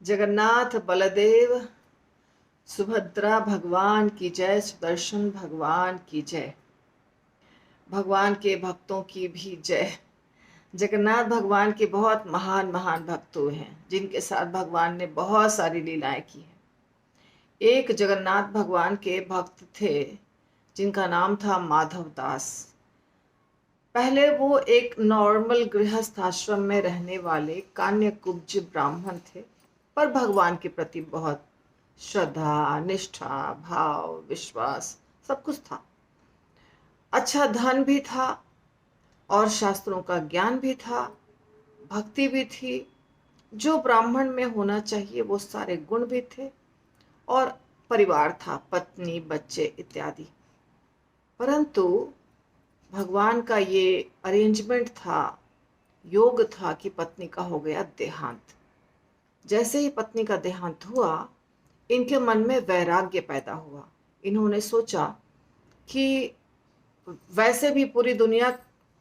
जगन्नाथ बलदेव सुभद्रा भगवान की जय। सुदर्शन भगवान की जय। भगवान के भक्तों की भी जय। जगन्नाथ भगवान के बहुत महान महान भक्त हुए हैं जिनके साथ भगवान ने बहुत सारी लीलाएं की हैं। एक जगन्नाथ भगवान के भक्त थे जिनका नाम था माधव दास। पहले वो एक नॉर्मल गृहस्थ आश्रम में रहने वाले कान्यकुब्ज ब्राह्मण थे, पर भगवान के प्रति बहुत श्रद्धा, निष्ठा, भाव, विश्वास सब कुछ था। अच्छा धन भी था और शास्त्रों का ज्ञान भी था, भक्ति भी थी। जो ब्राह्मण में होना चाहिए वो सारे गुण भी थे, और परिवार था, पत्नी, बच्चे इत्यादि। परंतु भगवान का ये अरेंजमेंट था, योग था कि पत्नी का हो गया देहांत। जैसे ही पत्नी का देहांत हुआ, इनके मन में वैराग्य पैदा हुआ। इन्होंने सोचा कि वैसे भी पूरी दुनिया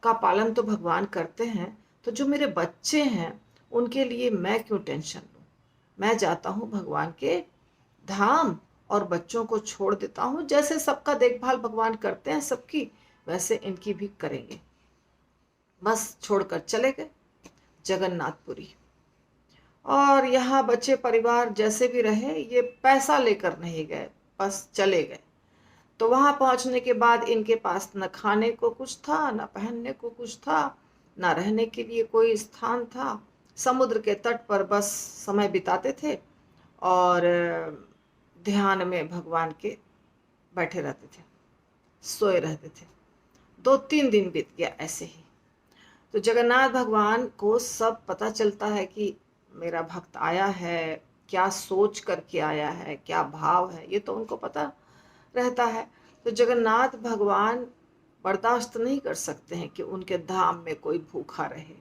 का पालन तो भगवान करते हैं, तो जो मेरे बच्चे हैं उनके लिए मैं क्यों टेंशन लूं। मैं जाता हूं भगवान के धाम और बच्चों को छोड़ देता हूं। जैसे सबका देखभाल भगवान करते हैं सबकी, वैसे इनकी भी करेंगे। बस छोड़कर चले गए जगन्नाथपुरी। और यहाँ बच्चे परिवार जैसे भी रहे, ये पैसा लेकर नहीं गए, बस चले गए। तो वहां पहुंचने के बाद इनके पास न खाने को कुछ था, न पहनने को कुछ था, न रहने के लिए कोई स्थान था। समुद्र के तट पर बस समय बिताते थे और ध्यान में भगवान के बैठे रहते थे, सोए रहते थे। 2-3 दिन बीत गया ऐसे ही। तो जगन्नाथ भगवान को सब पता चलता है कि मेरा भक्त आया है, क्या सोच करके आया है, क्या भाव है, ये तो उनको पता रहता है। तो जगन्नाथ भगवान बर्दाश्त नहीं कर सकते हैं कि उनके धाम में कोई भूखा रहे।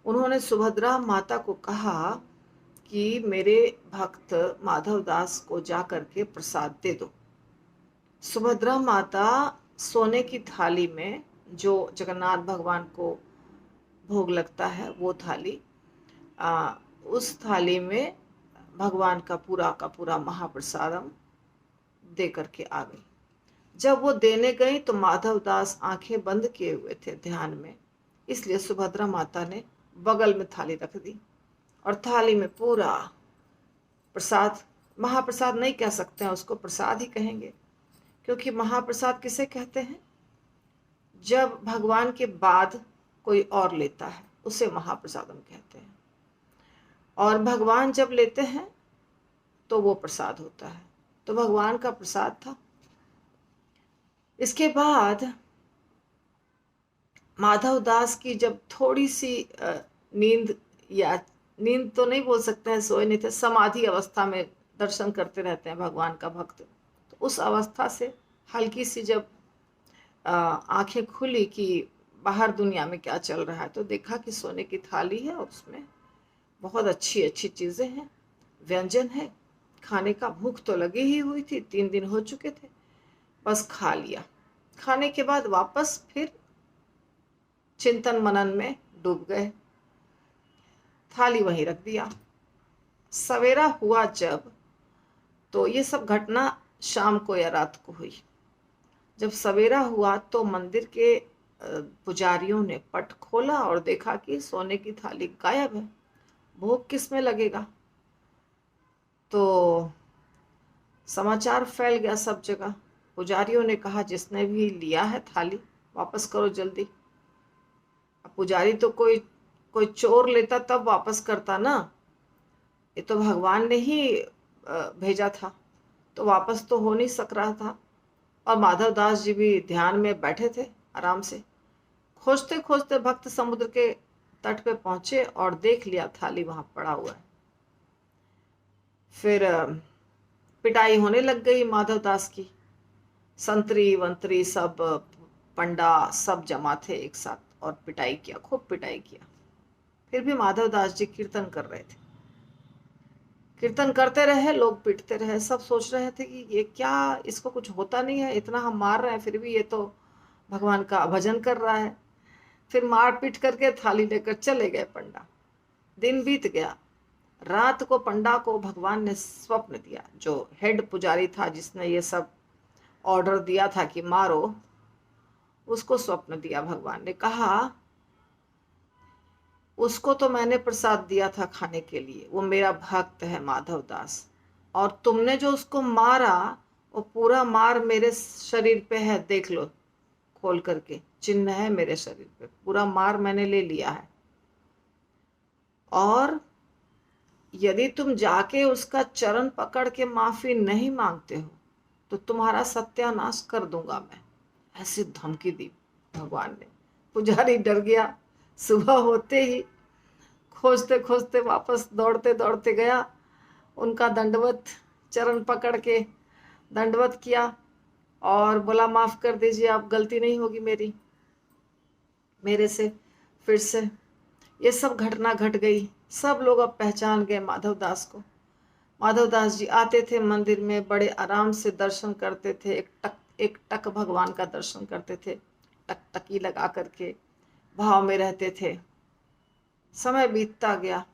उन्होंने सुभद्रा माता को कहा कि मेरे भक्त माधव दास को जा करके प्रसाद दे दो। सुभद्रा माता सोने की थाली में, जो जगन्नाथ भगवान को भोग लगता है वो थाली, उस थाली में भगवान का पूरा महाप्रसादम दे करके आ गई। जब वो देने गई तो माधव दास आंखें बंद किए हुए थे ध्यान में, इसलिए सुभद्रा माता ने बगल में थाली रख दी और थाली में पूरा प्रसाद, महाप्रसाद नहीं कह सकते हैं उसको, प्रसाद ही कहेंगे, क्योंकि महाप्रसाद किसे कहते हैं? जब भगवान के बाद कोई और लेता है उसे महाप्रसादम कहते हैं, और भगवान जब लेते हैं तो वो प्रसाद होता है। तो भगवान का प्रसाद था। इसके बाद माधव दास की जब थोड़ी सी नींद, या नींद तो नहीं बोल सकते हैं, सोए नहीं थे, समाधि अवस्था में दर्शन करते रहते हैं भगवान का भक्त, तो उस अवस्था से हल्की सी जब आंखें खुली कि बाहर दुनिया में क्या चल रहा है, तो देखा कि सोने की थाली है और उसमें बहुत अच्छी अच्छी चीज़ें हैं, व्यंजन है। खाने का भूख तो लगी ही हुई थी, 3 दिन हो चुके थे, बस खा लिया। खाने के बाद वापस फिर चिंतन मनन में डूब गए, थाली वहीं रख दिया। सवेरा हुआ जब, तो ये सब घटना शाम को या रात को हुई। जब सवेरा हुआ तो मंदिर के पुजारियों ने पट खोला और देखा कि सोने की थाली गायब है। भोग किस में लगेगा? तो समाचार फैल गया सब जगह। पुजारियों ने कहा जिसने भी लिया है थाली वापस करो जल्दी। अब पुजारी तो कोई कोई चोर लेता तब वापस करता ना, ये तो भगवान ने ही भेजा था, तो वापस तो हो नहीं सक रहा था। और माधव दास जी भी ध्यान में बैठे थे आराम से। खोजते खोजते भक्त समुद्र के तट पे पहुंचे और देख लिया थाली वहां पड़ा हुआ है। फिर पिटाई होने लग गई माधव दास की। संतरी वंतरी सब, पंडा सब जमा थे एक साथ और पिटाई किया, खूब पिटाई किया। फिर भी माधव दास जी कीर्तन कर रहे थे, कीर्तन करते रहे, लोग पीटते रहे। सब सोच रहे थे कि ये क्या, इसको कुछ होता नहीं है, इतना हम मार रहे हैं फिर भी ये तो भगवान का भजन कर रहा है। फिर मार पीट करके थाली लेकर चले गए पंडा। दिन बीत गया, रात को पंडा को भगवान ने स्वप्न दिया, जो हेड पुजारी था जिसने ये सब ऑर्डर दिया था कि मारो, उसको स्वप्न दिया। भगवान ने कहा उसको तो मैंने प्रसाद दिया था खाने के लिए, वो मेरा भक्त है माधव दास, और तुमने जो उसको मारा वो पूरा मार मेरे शरीर पे है, देख लो खोल करके चिन्ह है मेरे शरीर पे, पूरा मार मैंने ले लिया है। और यदि तुम जाके उसका चरण पकड़ के माफी नहीं मांगते हो तो तुम्हारा सत्यानाश कर दूंगा मैं, ऐसी धमकी दी भगवान ने। पुजारी डर गया। सुबह होते ही खोजते खोजते वापस दौड़ते दौड़ते गया, उनका दंडवत चरण पकड़ के दंडवत किया और बोला माफ कर दीजिए, आप गलती नहीं होगी मेरे से फिर से। ये सब घटना घट गई। सब लोग अब पहचान गए माधव दास को। माधव दास जी आते थे मंदिर में, बड़े आराम से दर्शन करते थे, एक टक भगवान का दर्शन करते थे, टकटकी लगा करके भाव में रहते थे। समय बीतता गया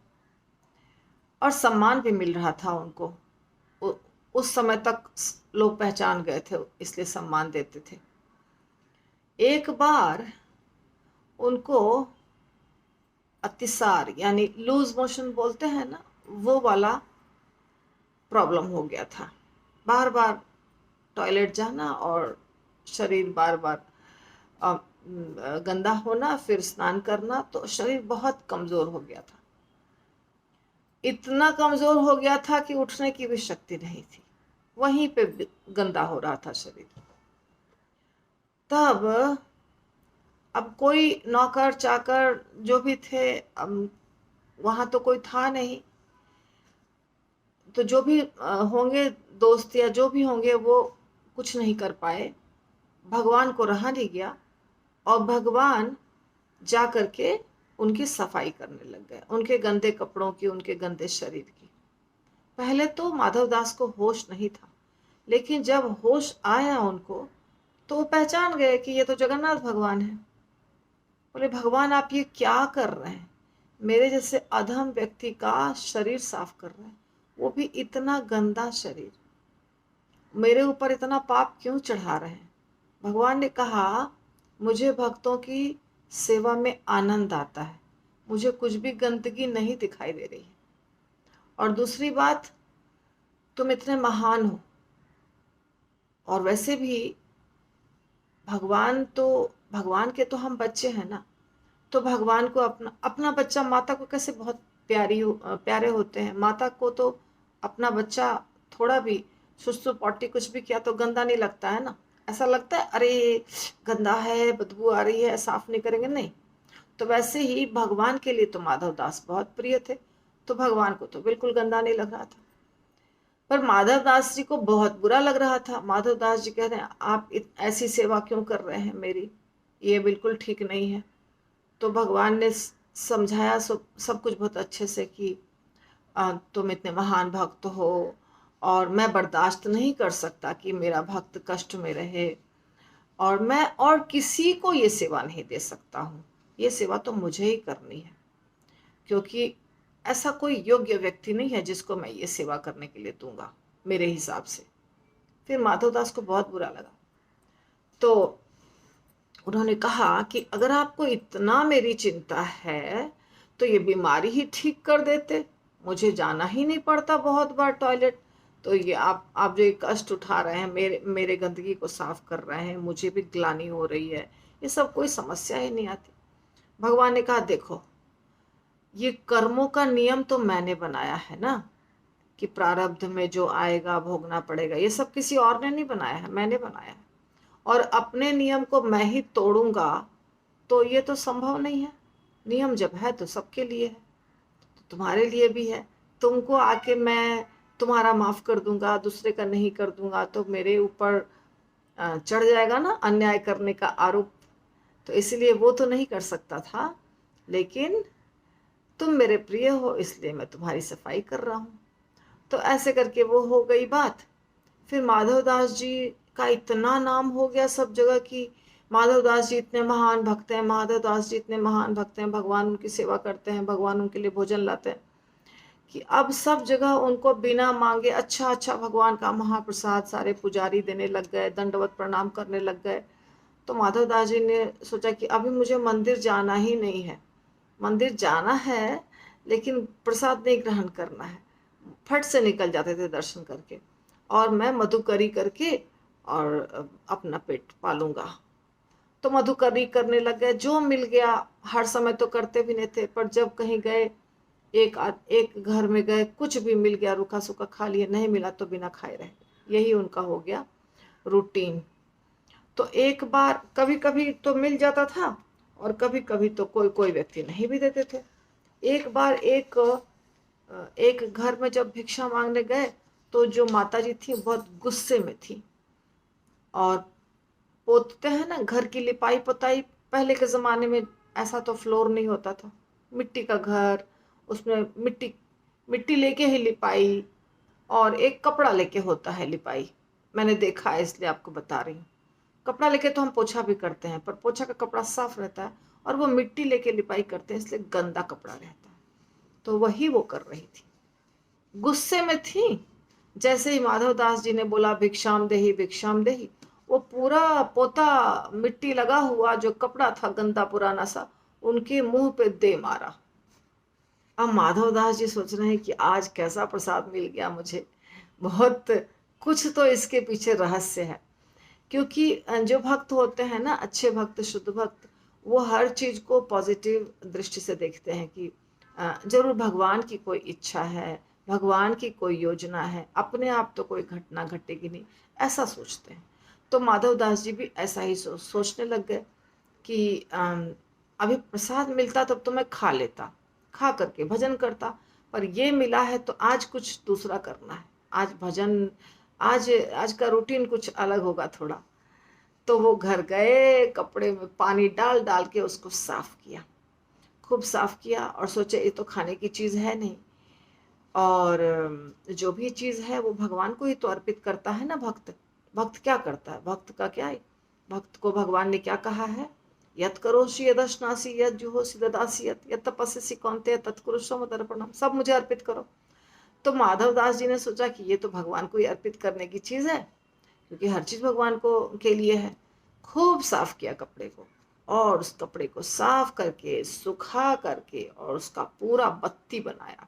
और सम्मान भी मिल रहा था उनको। उस समय तक लोग पहचान गए थे इसलिए सम्मान देते थे। एक बार उनको अतिसार यानी लूज मोशन बोलते हैं ना, वो वाला प्रॉब्लम हो गया था। बार बार टॉयलेट जाना और शरीर बार बार गंदा होना, फिर स्नान करना, तो शरीर बहुत कमजोर हो गया था। इतना कमजोर हो गया था कि उठने की भी शक्ति नहीं थी, वहीं पे गंदा हो रहा था शरीर। तब अब कोई नौकर चाकर जो भी थे, वहां तो कोई था नहीं, तो जो भी होंगे दोस्त या जो भी होंगे वो कुछ नहीं कर पाए। भगवान को रहा नहीं गया और भगवान जा करके उनकी सफाई करने लग गए, उनके गंदे कपड़ों की, उनके गंदे शरीर की। पहले तो माधव दास को होश नहीं था, लेकिन जब होश आया उनको तो वो पहचान गए कि ये तो जगन्नाथ भगवान है। बोले भगवान आप ये क्या कर रहे हैं, मेरे जैसे अधम व्यक्ति का शरीर साफ कर रहे हैं, वो भी इतना गंदा शरीर, मेरे ऊपर इतना पाप क्यों चढ़ा रहे हैं। भगवान ने कहा मुझे भक्तों की सेवा में आनंद आता है, मुझे कुछ भी गंदगी नहीं दिखाई दे रही है। और दूसरी बात, तुम इतने महान हो, और वैसे भी भगवान के तो हम बच्चे हैं ना, तो भगवान को अपना बच्चा, माता को कैसे बहुत प्यारे होते हैं। माता को तो अपना बच्चा थोड़ा भी सुसु पॉटी कुछ भी किया तो गंदा नहीं लगता है ना, ऐसा लगता है अरे गंदा है, बदबू आ रही है, साफ नहीं करेंगे, नहीं। तो वैसे ही भगवान के लिए तो माधव दास बहुत प्रिय थे, तो भगवान को तो बिल्कुल गंदा नहीं लग रहा था। पर माधव दास जी को बहुत बुरा लग रहा था। माधव दास जी कह रहे हैं आप ऐसी सेवा क्यों कर रहे हैं मेरी, ये बिल्कुल ठीक नहीं है। तो भगवान ने समझाया सब कुछ बहुत अच्छे से कि तुम इतने महान भक्त हो और मैं बर्दाश्त नहीं कर सकता कि मेरा भक्त कष्ट में रहे, और मैं और किसी को ये सेवा नहीं दे सकता हूँ, ये सेवा तो मुझे ही करनी है, क्योंकि ऐसा कोई योग्य व्यक्ति नहीं है जिसको मैं ये सेवा करने के लिए दूंगा मेरे हिसाब से। फिर माधवदास को बहुत बुरा लगा, तो उन्होंने कहा कि अगर आपको इतना मेरी चिंता है तो ये बीमारी ही ठीक कर देते, मुझे जाना ही नहीं पड़ता बहुत बार टॉयलेट। तो ये आप जो कष्ट उठा रहे हैं, मेरे गंदगी को साफ कर रहे हैं, मुझे भी ग्लानि हो रही है, ये सब कोई समस्या ही नहीं आती। भगवान ने कहा देखो, ये कर्मों का नियम तो मैंने बनाया है ना, कि प्रारब्ध में जो आएगा भोगना पड़ेगा, ये सब किसी और ने नहीं बनाया है, मैंने बनाया है। और अपने नियम को मैं ही तोड़ूंगा तो ये तो संभव नहीं है। नियम जब है तो सबके लिए है, तो तुम्हारे लिए भी है। तुमको आके मैं तुम्हारा माफ कर दूंगा, दूसरे का नहीं कर दूंगा, तो मेरे ऊपर चढ़ जाएगा ना अन्याय करने का आरोप। तो इसलिए वो तो नहीं कर सकता था, लेकिन तुम मेरे प्रिय हो इसलिए मैं तुम्हारी सफाई कर रहा हूँ। तो ऐसे करके वो हो गई बात। फिर माधवदास जी का इतना नाम हो गया सब जगह कि माधवदास जी इतने महान भक्त हैं, माधवदास जी इतने महान भक्त हैं, भगवान उनकी सेवा करते हैं, भगवान उनके लिए भोजन लाते हैं, कि अब सब जगह उनको बिना मांगे अच्छा अच्छा भगवान का महाप्रसाद सारे पुजारी देने लग गए, दंडवत प्रणाम करने लग गए। तो माधव दास जी ने सोचा कि अभी मुझे मंदिर जाना ही नहीं है, मंदिर जाना है लेकिन प्रसाद नहीं ग्रहण करना है। फट से निकल जाते थे दर्शन करके, और मैं मधुकरी करके और अपना पेट पालूंगा। तो मधुकरी करने लग गए, जो मिल गया। हर समय तो करते भी नहीं थे, पर जब कहीं गए, एक घर में गए, कुछ भी मिल गया रूखा सूखा खा लिए, नहीं मिला तो बिना खाए रहे। यही उनका हो गया रूटीन। तो एक बार कभी कभी तो मिल जाता था, और कभी कभी तो कोई कोई व्यक्ति नहीं भी देते थे। एक बार एक घर में जब भिक्षा मांगने गए, तो जो माताजी थी बहुत गुस्से में थी, और पोतते हैं ना घर की लिपाई पोताई, पहले के ज़माने में ऐसा तो फ्लोर नहीं होता था, मिट्टी का घर, उसमें मिट्टी मिट्टी लेके ही लिपाई, और एक कपड़ा लेके होता है लिपाई। मैंने देखा है इसलिए आपको बता रही हूँ। कपड़ा लेके तो हम पोछा भी करते हैं, पर पोछा का कपड़ा साफ रहता है, और वो मिट्टी लेके लिपाई करते हैं इसलिए गंदा कपड़ा रहता है। तो वही वो कर रही थी, गुस्से में थी। जैसे ही माधव दास जी ने बोला भिक्षाम देही भिक्षाम देही, वो पूरा पोता मिट्टी लगा हुआ जो कपड़ा था गंदा पुराना सा, उनके मुंह पे दे मारा। अब माधव दास जी सोच रहे हैं कि आज कैसा प्रसाद मिल गया मुझे, बहुत कुछ तो इसके पीछे रहस्य है। क्योंकि जो भक्त होते हैं ना, अच्छे भक्त, शुद्ध भक्त, वो हर चीज को पॉजिटिव दृष्टि से देखते हैं कि जरूर भगवान की कोई इच्छा है, भगवान की कोई योजना है, अपने आप तो कोई घटना घटेगी नहीं, ऐसा सोचते हैं। तो माधव दास जी भी ऐसा ही सोचने लग गए कि अभी प्रसाद मिलता तब तो मैं खा लेता, खा करके भजन करता, पर ये मिला है तो आज कुछ दूसरा करना है, आज भजन, आज का रूटीन कुछ अलग होगा थोड़ा। तो वो घर गए, कपड़े में पानी डाल डाल के उसको साफ किया, खूब साफ किया, और सोचे ये तो खाने की चीज़ है नहीं, और जो भी चीज़ है वो भगवान को ही तो अर्पित करता है ना भक्त। भक्त क्या करता है, भक्त का क्या है, भक्त को भगवान ने क्या कहा है, यत करोषि यदश्नासी यद जुहोसि ददासि यत तपस्यसि कौन्तेय तत्कुरुष्व मदर्पणम, सब मुझे अर्पित करो। तो माधव दास जी ने सोचा कि ये तो भगवान को ही अर्पित करने की चीज़ है, क्योंकि हर चीज़ भगवान को के लिए है। खूब साफ किया कपड़े को, और उस कपड़े को साफ करके सुखा करके और उसका पूरा बत्ती बनाया।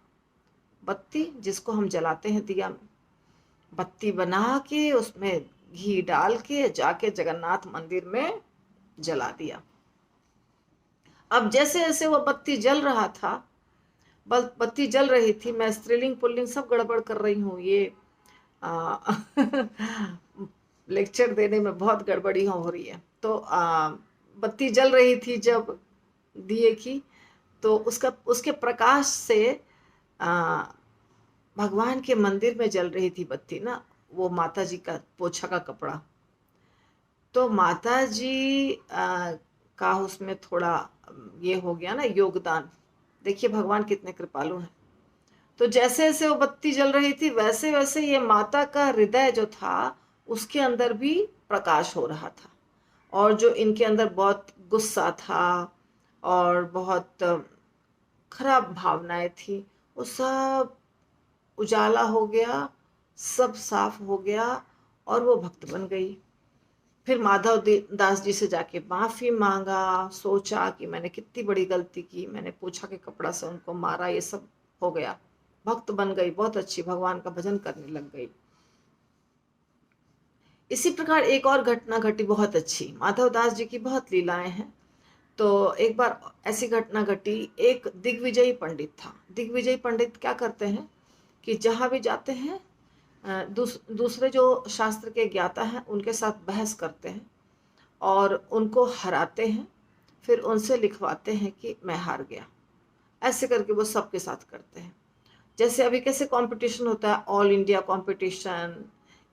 बत्ती जिसको हम जलाते हैं दिया में, बत्ती बना के उसमें घी डाल के जाके जगन्नाथ मंदिर में जला दिया। अब जैसे जैसे वो बत्ती जल रहा था, बत्ती जल रही थी, मैं स्त्रीलिंग पुल्लिंग सब गड़बड़ कर रही हूँ, ये लेक्चर देने में बहुत गड़बड़ी हो रही है। तो बत्ती जल रही थी जब दिए की, तो उसके प्रकाश से भगवान के मंदिर में जल रही थी बत्ती ना, वो माता जी का पोछा का कपड़ा। तो माता जी का उसमें थोड़ा ये हो गया ना योगदान। देखिए भगवान कितने कृपालु हैं। तो जैसे जैसे वो बत्ती जल रही थी, वैसे वैसे ये माता का हृदय जो था उसके अंदर भी प्रकाश हो रहा था, और जो इनके अंदर बहुत गुस्सा था और बहुत खराब भावनाएं थी, वो सब उजाला हो गया, सब साफ हो गया, और वो भक्त बन गई। फिर माधव दास जी से जाके माफी मांगा, सोचा कि मैंने कितनी बड़ी गलती की, मैंने पूछा कि कपड़ा से उनको मारा, ये सब हो गया, भक्त बन गई, बहुत अच्छी, भगवान का भजन करने लग गई। इसी प्रकार एक और घटना घटी बहुत अच्छी, माधव दास जी की बहुत लीलाएं हैं। तो एक बार ऐसी घटना घटी, एक दिग्विजयी पंडित था। दिग्विजयी पंडित क्या करते हैं कि जहाँ भी जाते हैं दूसरे जो शास्त्र के ज्ञाता हैं उनके साथ बहस करते हैं और उनको हराते हैं, फिर उनसे लिखवाते हैं कि मैं हार गया। ऐसे करके वो सबके साथ करते हैं। जैसे अभी कैसे कंपटीशन होता है, all India competition,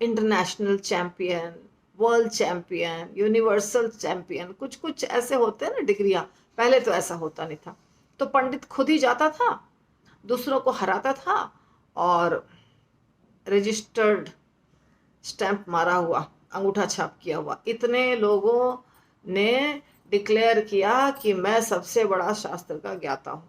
international champion, world champion, universal champion, कुछ कुछ ऐसे होते हैं ना डिग्रियां। पहले तो ऐसा होता नहीं था। तो पंडित खुद ही जाता था, दूसरों को हराता था, और रजिस्टर्ड स्टैंप मारा हुआ, अंगूठा छाप किया हुआ, इतने लोगों ने डिक्लेयर किया कि मैं सबसे बड़ा शास्त्र का ज्ञाता हूँ।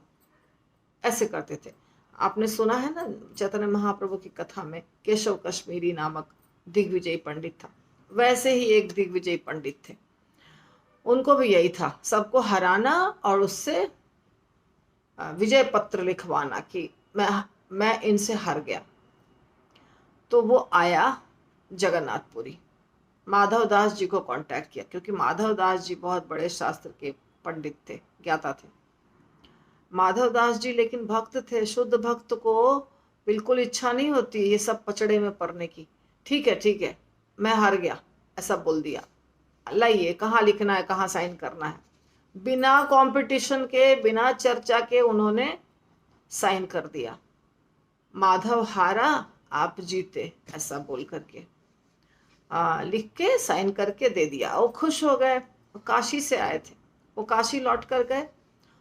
ऐसे करते थे। आपने सुना है ना चैतन्य महाप्रभु की कथा में केशव कश्मीरी नामक दिग्विजयी पंडित था, वैसे ही एक दिग्विजयी पंडित थे। उनको भी यही था, सबको हराना और उससे विजय पत्र लिखवाना कि मैं इनसे हार गया। तो वो आया जगन्नाथपुरी, माधव दास जी को कांटेक्ट किया, क्योंकि माधव दास जी बहुत बड़े शास्त्र के पंडित थे, ज्ञाता थे। माधव दास जी लेकिन भक्त थे, शुद्ध भक्त को बिल्कुल इच्छा नहीं होती ये सब पचड़े में पड़ने की। ठीक है मैं हार गया, ऐसा बोल दिया। लाइए कहाँ लिखना है, कहाँ साइन करना है। बिना कंपटीशन के, बिना चर्चा के उन्होंने साइन कर दिया। माधव हारा, आप जीते, ऐसा बोल करके लिख के साइन करके दे दिया। वो खुश हो गए, काशी से आए थे, वो काशी लौट कर गए,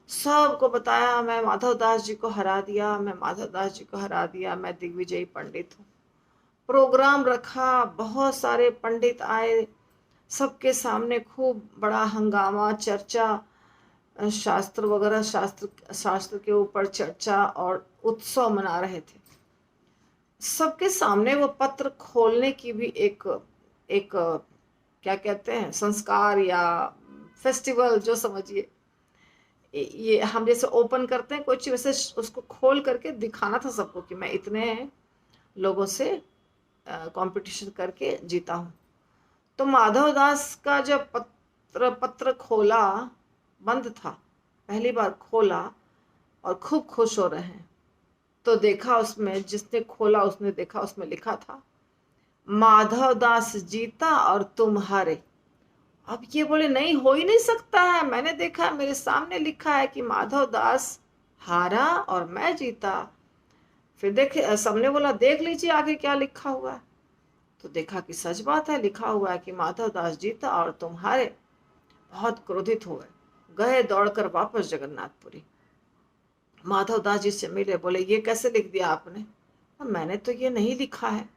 सबको बताया मैं माधव दास जी को हरा दिया, मैं माधव दास जी को हरा दिया, मैं दिग्विजयी पंडित हूँ। प्रोग्राम रखा, बहुत सारे पंडित आए, सबके सामने खूब बड़ा हंगामा, चर्चा, शास्त्र वगैरह, शास्त्र के ऊपर चर्चा और उत्सव मना रहे थे। सबके सामने वो पत्र खोलने की भी एक क्या कहते हैं, संस्कार या फेस्टिवल जो समझिए, ये हम जैसे ओपन करते हैं कोई चीज, वैसे उसको खोल करके दिखाना था सबको कि मैं इतने लोगों से कंपटीशन करके जीता हूँ। तो माधव दास का जब पत्र खोला, बंद था, पहली बार खोला और खूब खुश हो रहे हैं, तो देखा उसमें, जिसने खोला उसने देखा उसमें लिखा था माधव दास जीता और तुम हारे। अब ये बोले नहीं, हो ही नहीं सकता है, मैंने देखा, मेरे सामने लिखा है कि माधव दास हारा और मैं जीता। फिर देखे, सबने बोला देख लीजिए आगे क्या लिखा हुआ है। तो देखा कि सच बात है, लिखा हुआ है कि माधव दास जीता और तुम हारे। बहुत क्रोधित हो गए दौड़कर वापस जगन्नाथपुरी। माधव दास जी से मिले, बोले ये कैसे लिख दिया आपने? मैंने तो ये नहीं लिखा है।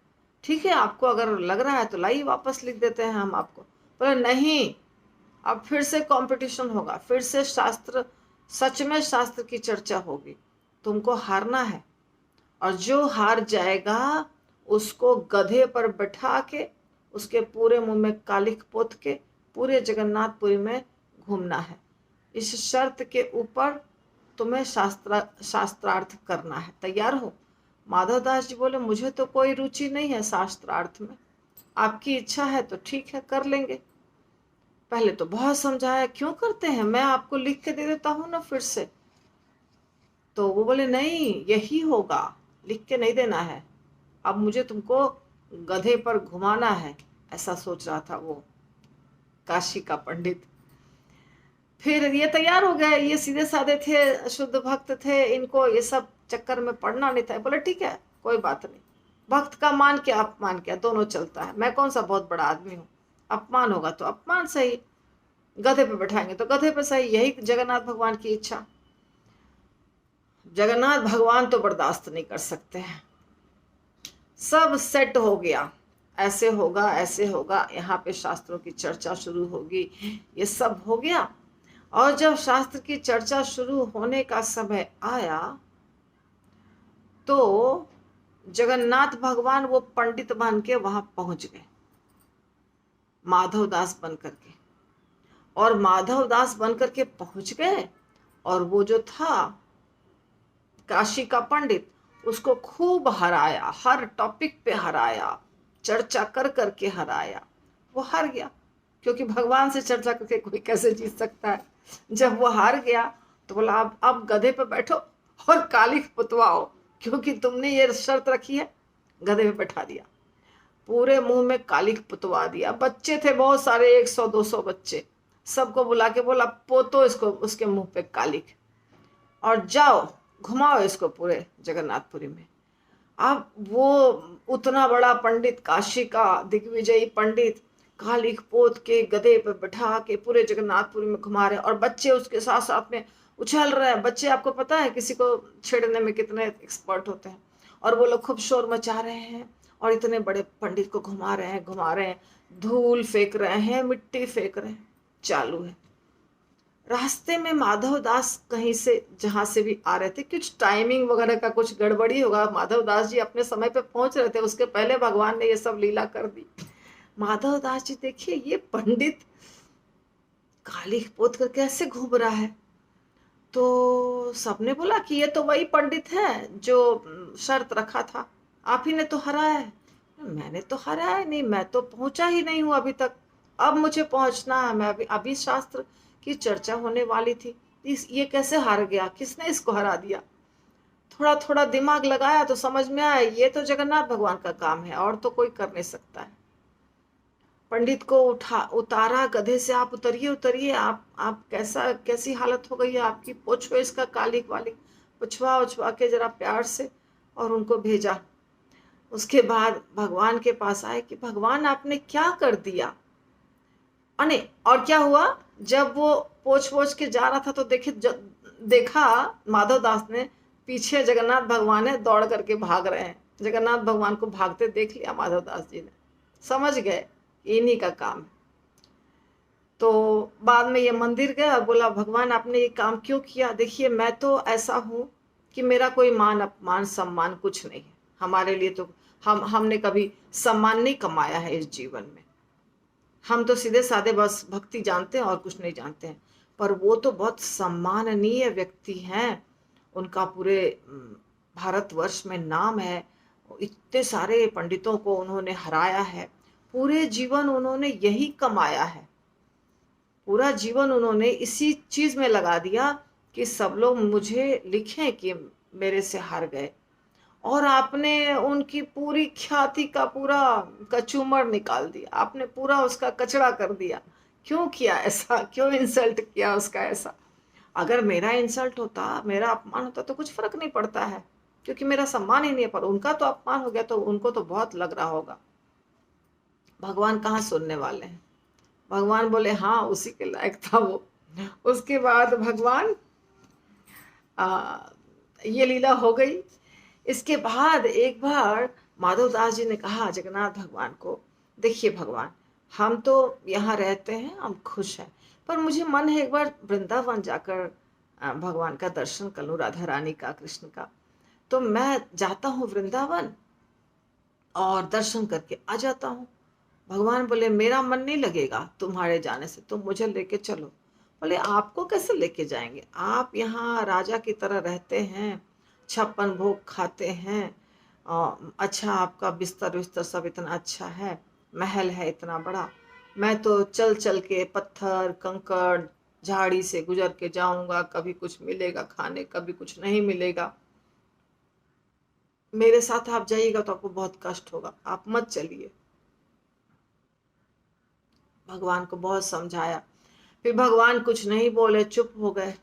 ठीक है, आपको अगर लग रहा है तो लाइए वापस लिख देते हैं हम आपको। बोले नहीं, अब फिर से कंपटीशन होगा, फिर से शास्त्र, सच में शास्त्र की चर्चा होगी, तुमको हारना है, और जो हार जाएगा उसको गधे पर बैठा के, उसके पूरे मुंह में कालिख पोत के पूरे जगन्नाथपुरी में घूमना है। इस शर्त के ऊपर तुम्हें शास्त्रार्थ करना है, तैयार हो? माधव दास जी बोले मुझे तो कोई रुचि नहीं है शास्त्रार्थ में, आपकी इच्छा है तो ठीक है, कर लेंगे। पहले तो बहुत समझाया, क्यों करते हैं, मैं आपको लिख के दे देता हूं ना फिर से। तो वो बोले नहीं, यही होगा, लिख के नहीं देना है, अब मुझे तुमको गधे पर घुमाना है, ऐसा सोच रहा था वो काशी का पंडित। फिर ये तैयार हो गए, ये सीधे साधे थे, शुद्ध भक्त थे, इनको ये सब चक्कर में पड़ना नहीं था। बोले ठीक है, कोई बात नहीं, भक्त का मान क्या अपमान क्या, दोनों चलता है, मैं कौन सा बहुत बड़ा आदमी हूँ, अपमान होगा तो अपमान सही, गधे पे बैठाएंगे तो गधे पे सही, यही जगन्नाथ भगवान की इच्छा। जगन्नाथ भगवान तो बर्दाश्त नहीं कर सकते हैं। सब सेट हो गया, ऐसे होगा ऐसे होगा, यहाँ पे शास्त्रों की चर्चा शुरू होगी, ये सब हो गया। और जब शास्त्र की चर्चा शुरू होने का समय आया तो जगन्नाथ भगवान वो पंडित बन के वहां पहुंच गए, माधव दास बन करके। और माधव दास बन करके पहुंच गए, और वो जो था काशी का पंडित, उसको खूब हराया, हर टॉपिक पे हराया, चर्चा कर करके हराया। वो हार गया, क्योंकि भगवान से चर्चा करके कोई कैसे जीत सकता है। जब वो हार गया तो बोला अब गधे पे बैठो और कालिख पुतवाओ, क्योंकि तुमने ये शर्त रखी है। गधे पे बैठा दिया, पूरे मुंह में कालिख पुतवा दिया। बच्चे थे बहुत सारे, 100-200 बच्चे, सबको बुला के बोला पोतो इसको, उसके मुंह पे कालिख, और जाओ घुमाओ इसको पूरे जगन्नाथपुरी में। अब वो उतना बड़ा पंडित, काशी का दिग्विजयी पंडित, कालिख पोत के गधे पे बैठा के पूरे जगन्नाथपुरी में घुमा रहे, और बच्चे उसके साथ साथ में उछल रहे हैं। बच्चे आपको पता है किसी को छेड़ने में कितने एक्सपर्ट होते हैं, और वो लोग खूब शोर मचा रहे हैं, और इतने बड़े पंडित को घुमा रहे हैं, धूल फेंक रहे हैं, मिट्टी फेंक रहे हैं, चालू है। रास्ते में माधव दास कहीं से जहां से भी आ रहे थे, कुछ टाइमिंग वगैरह का कुछ गड़बड़ी होगा, माधव दास जी अपने समय पे पहुंच रहे थे, उसके पहले भगवान ने ये सब लीला कर दी। माधव दास जी देखिए ये पंडित काली पोत कर कैसे घूम रहा है। तो सबने बोला कि ये तो वही पंडित है जो शर्त रखा था, आप ही ने तो हराया है। मैंने तो हराया नहीं, मैं तो पहुंचा ही नहीं हूं अभी तक, अब मुझे पहुंचना है, मैं अभी अभी शास्त्र की चर्चा होने वाली थी, ये कैसे हार गया, किसने इसको हरा दिया। थोड़ा थोड़ा दिमाग लगाया तो समझ में आया ये तो जगन्नाथ भगवान का काम है, और तो कोई कर नहीं सकता है। पंडित को उतारा गधे से, आप उतरिए उतरिए, आप कैसा कैसी हालत हो गई है आपकी, पोछो इसका कालिक वालिक, पुछवा उछवा के जरा प्यार से, और उनको भेजा। उसके बाद भगवान के पास आए कि भगवान आपने क्या कर दिया। अने और क्या हुआ, जब वो पोछ पोछ के जा रहा था तो देखा माधव दास ने पीछे जगन्नाथ भगवान है दौड़ करके भाग रहे हैं। जगन्नाथ भगवान को भागते देख लिया माधव दास जी ने, समझ गए इन्हीं का काम है। तो बाद में ये मंदिर गया और बोला भगवान आपने ये काम क्यों किया, देखिए मैं तो ऐसा हूँ कि मेरा कोई मान अपमान सम्मान कुछ नहीं है, हमारे लिए तो हमने कभी सम्मान नहीं कमाया है इस जीवन में, हम तो सीधे साधे बस भक्ति जानते हैं और कुछ नहीं जानते हैं। पर वो तो बहुत सम्माननीय व्यक्ति हैं, उनका पूरे भारतवर्ष में नाम है, इतने सारे पंडितों को उन्होंने हराया है, पूरे जीवन उन्होंने यही कमाया है, पूरा जीवन उन्होंने इसी चीज में लगा दिया कि सब लोग मुझे लिखें कि मेरे से हार गए। और आपने उनकी पूरी ख्याति का पूरा कचूमर निकाल दिया, आपने पूरा उसका कचरा कर दिया। क्यों किया ऐसा, क्यों इंसल्ट किया उसका ऐसा। अगर मेरा इंसल्ट होता, मेरा अपमान होता तो कुछ फर्क नहीं पड़ता है, क्योंकि मेरा सम्मान ही नहीं है, पर उनका तो अपमान हो गया तो उनको तो बहुत लग रहा होगा। भगवान कहाँ सुनने वाले हैं, भगवान बोले हाँ उसी के लायक था वो। उसके बाद भगवान ये लीला हो गई। इसके बाद एक बार माधव दास जी ने कहा जगन्नाथ भगवान को, देखिए भगवान हम तो यहाँ रहते हैं, हम खुश हैं, पर मुझे मन है एक बार वृंदावन जाकर भगवान का दर्शन कर लूं, राधा रानी का, कृष्ण का। तो मैं जाता हूँ वृंदावन और दर्शन करके आ जाता हूँ। भगवान बोले मेरा मन नहीं लगेगा तुम्हारे जाने से, तुम मुझे लेके चलो। बोले आपको कैसे लेके जाएंगे, आप यहाँ राजा की तरह रहते हैं, 56 भोग खाते हैं, अच्छा आपका बिस्तर विस्तर सब इतना अच्छा है, महल है इतना बड़ा, मैं तो चल चल के पत्थर कंकड़ झाड़ी से गुजर के जाऊंगा, कभी कुछ मिलेगा खाने, कभी कुछ नहीं मिलेगा, मेरे साथ आप जाइएगा तो आपको बहुत कष्ट होगा, आप मत चलिए। भगवान को बहुत समझाया, फिर भगवान कुछ नहीं बोले, चुप हो गए।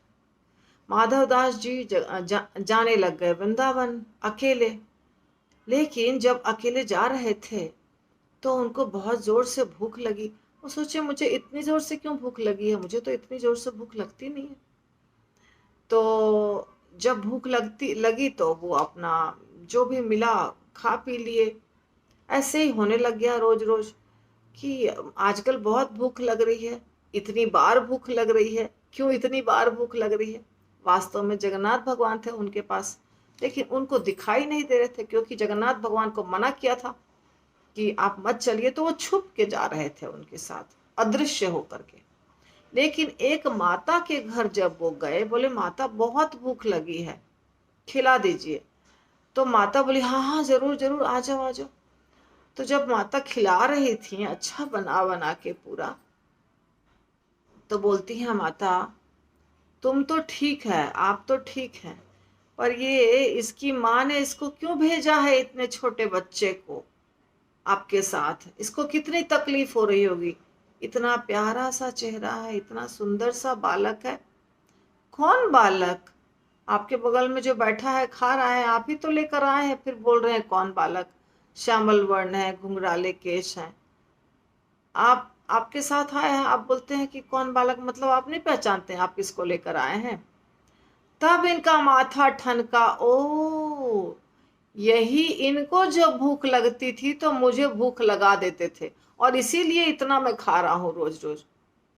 माधव दास जी जाने लग गए वृंदावन अकेले। लेकिन जब अकेले जा रहे थे तो उनको बहुत जोर से भूख लगी। वो सोचे मुझे इतनी जोर से क्यों भूख लगी है, मुझे तो इतनी जोर से भूख लगती नहीं है। तो जब भूख लगी तो वो अपना जो भी मिला खा पी लिए। ऐसे ही होने लग गया रोज रोज कि आजकल बहुत भूख लग रही है, इतनी बार भूख लग रही है, क्यों इतनी बार भूख लग रही है। वास्तव में जगन्नाथ भगवान थे उनके पास, लेकिन उनको दिखाई नहीं दे रहे थे, क्योंकि जगन्नाथ भगवान को मना किया था कि आप मत चलिए, तो वो छुप के जा रहे थे उनके साथ अदृश्य होकर के। लेकिन एक माता के घर जब वो गए, बोले माता बहुत भूख लगी है, खिला दीजिए। तो माता बोली हाँ हाँ जरूर जरूर, आ जाओ आ जाओ। तो जब माता खिला रही थी अच्छा बना बना के पूरा, तो बोलती हैं माता तुम तो ठीक है, आप तो ठीक हैं, पर ये इसकी माँ ने इसको क्यों भेजा है इतने छोटे बच्चे को आपके साथ, इसको कितनी तकलीफ हो रही होगी, इतना प्यारा सा चेहरा है, इतना सुंदर सा बालक है। कौन बालक, आपके बगल में जो बैठा है खा रहा है, आप ही तो लेकर आए हैं, फिर बोल रहे हैं कौन बालक, श्यामल वर्ण है, घुंघराले केश हैं, आप आपके साथ आए हैं, आप बोलते हैं कि कौन बालक, मतलब आप नहीं पहचानते हैं आप किसको लेकर आए हैं। तब इनका माथा ठनका, ओ यही इनको जब भूख लगती थी तो मुझे भूख लगा देते थे, और इसीलिए इतना मैं खा रहा हूँ रोज रोज।